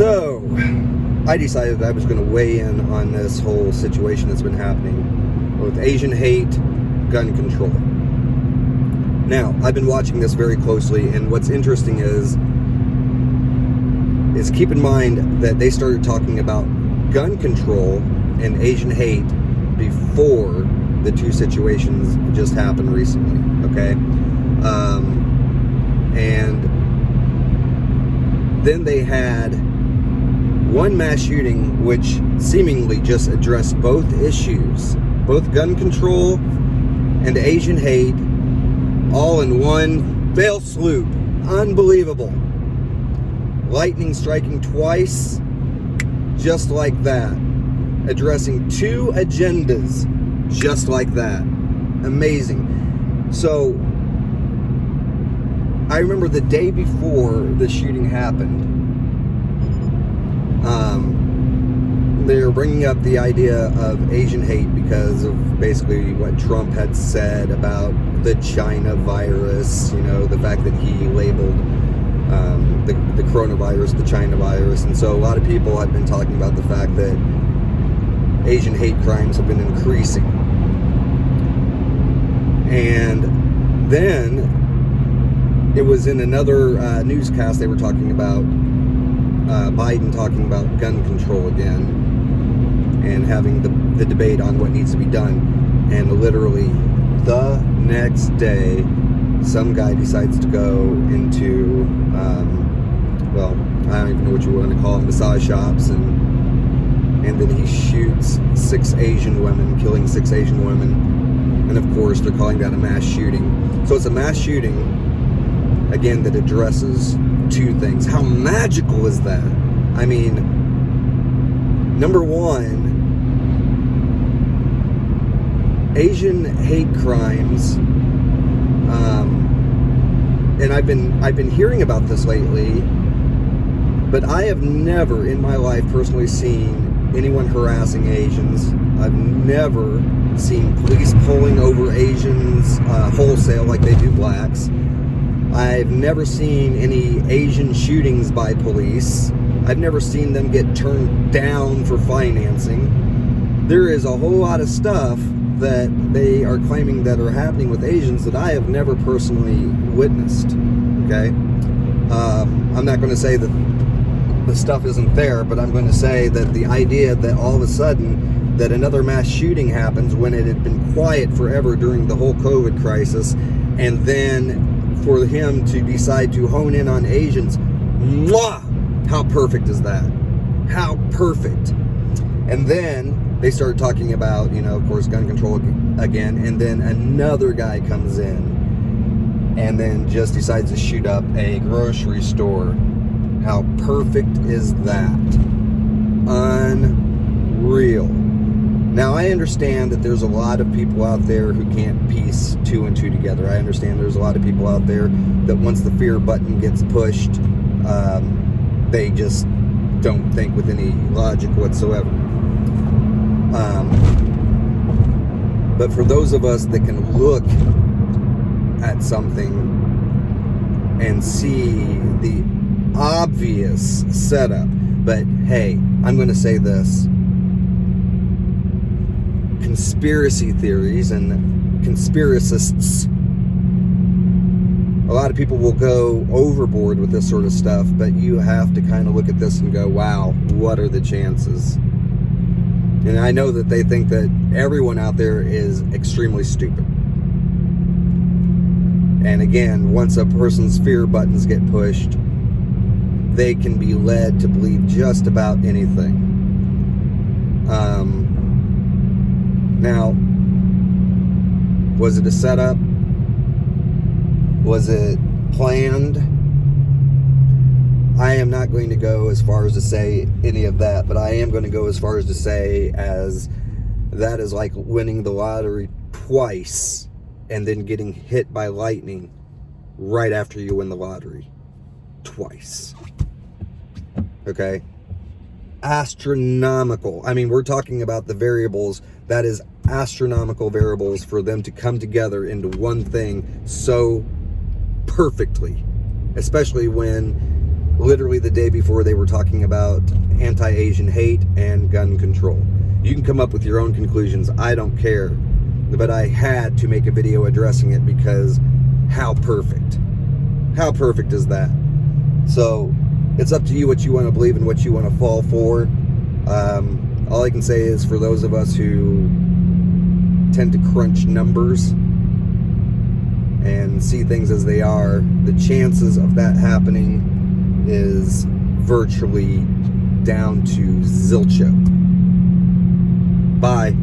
So, I decided I was going to weigh in on this whole situation that's been happening with Asian hate, gun control. Now, I've been watching this very closely, and what's interesting is keep in mind that they started talking about gun control and Asian hate before the two situations just happened recently, okay? And then they had one mass shooting which seemingly just addressed both issues, both gun control and Asian hate, all in one fell swoop. Unbelievable. Lightning striking twice, just like that. Addressing two agendas, just like that. Amazing. So, I remember the day before the shooting happened, they were bringing up the idea of Asian hate because of basically what Trump had said about the China virus, the fact that he labeled the coronavirus the China virus. And so a lot of people have been talking about the fact that Asian hate crimes have been increasing. And then it was in another newscast they were talking about Biden talking about gun control again and having the debate on what needs to be done. And literally the next day, some guy decides to go into, I don't even know what you want to call them, massage shops, and then he shoots 6 Asian women, killing 6 Asian women. And of course, they're calling that a mass shooting. So it's a mass shooting, again, that addresses two things. How magical is that? I mean, number one, Asian hate crimes, and I've been hearing about this lately, but I have never in my life personally seen anyone harassing Asians. I've never seen police pulling over Asians wholesale like they do blacks. I've never seen any Asian shootings by police. I've never seen them get turned down for financing. There is a whole lot of stuff that they are claiming that are happening with Asians that I have never personally witnessed, okay? I'm not going to say that the stuff isn't there, but I'm going to say that the idea that all of a sudden that another mass shooting happens when it had been quiet forever during the whole COVID crisis, and then for him to decide to hone in on Asians, mwah! How perfect is that? How perfect. And then they started talking about, of course, gun control again, and then another guy comes in and then just decides to shoot up a grocery store. How perfect is that? Unreal. Now, I understand that there's a lot of people out there who can't piece 2 and 2 together. I understand there's a lot of people out there that once the fear button gets pushed, they just don't think with any logic whatsoever. But for those of us that can look at something and see the obvious setup, but hey, I'm going to say this. Conspiracy theories and conspiracists, a lot of people will go overboard with this sort of stuff, but you have to kind of look at this and go, wow, what are the chances? And I know that they think that everyone out there is extremely stupid. And again, once a person's fear buttons get pushed, they can be led to believe just about anything. Now, was it a setup? Was it planned? I am not going to go as far as to say any of that, but I am going to go as far as to say as that is like winning the lottery twice and then getting hit by lightning right after you win the lottery. Twice. Okay? Astronomical. I mean, we're talking about the variables. That is astronomical variables for them to come together into one thing so perfectly. Especially when literally the day before they were talking about anti-Asian hate and gun control. You can come up with your own conclusions. I don't care. But I had to make a video addressing it because how perfect. How perfect is that? So it's up to you what you want to believe and what you want to fall for. All I can say is for those of us who tend to crunch numbers and see things as they are, the chances of that happening is virtually down to zilcho. Bye.